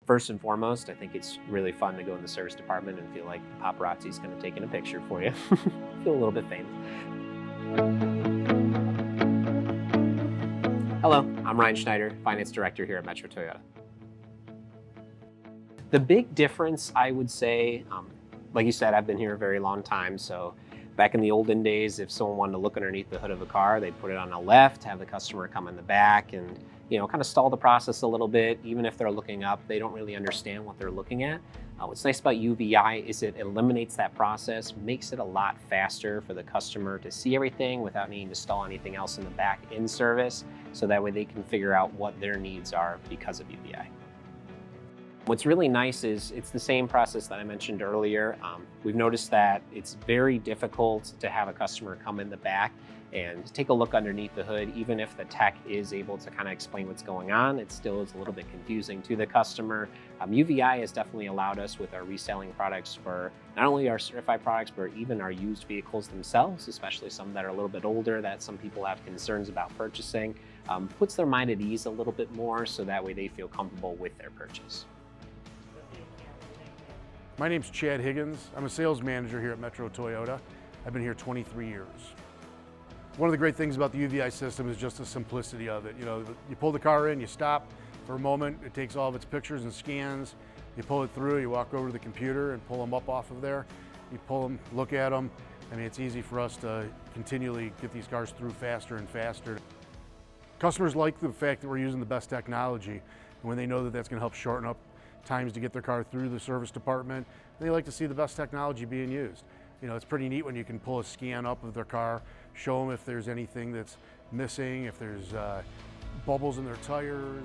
First and foremost, I think it's really fun to go in the service department and feel like paparazzi's going to take in a picture for you. Feel a little bit famous. Hello, I'm Ryan Schneider, Finance Director here at Metro Toyota. The big difference, I would say, like you said, I've been here a very long time. So back in the olden days, if someone wanted to look underneath the hood of a car, they'd put it on the left, have the customer come in the back and, kind of stall the process a little bit. Even if they're looking up, they don't really understand what they're looking at. What's nice about UVeye is it eliminates that process, makes it a lot faster for the customer to see everything without needing to stall anything else in the back in service. So that way they can figure out what their needs are because of UVeye. What's really nice is it's the same process that I mentioned earlier. We've noticed that it's very difficult to have a customer come in the back and take a look underneath the hood. Even if the tech is able to kind of explain what's going on, it still is a little bit confusing to the customer. UVeye has definitely allowed us with our reselling products for not only our certified products, but even our used vehicles themselves, especially some that are a little bit older that some people have concerns about purchasing. Puts their mind at ease a little bit more so that way they feel comfortable with their purchase. My name's Chad Higgins. I'm a sales manager here at Metro Toyota. I've been here 23 years. One of the great things about the UVeye system is just the simplicity of it. You pull the car in, you stop for a moment, it takes all of its pictures and scans, you pull it through, you walk over to the computer and pull them up off of there. You pull them, look at them. I mean, it's easy for us to continually get these cars through faster and faster. Customers like the fact that we're using the best technology, and when they know that that's going to help shorten up times to get their car through the service department, they like to see the best technology being used. It's pretty neat when you can pull a scan up of their car, show them if there's anything that's missing, if there's bubbles in their tires.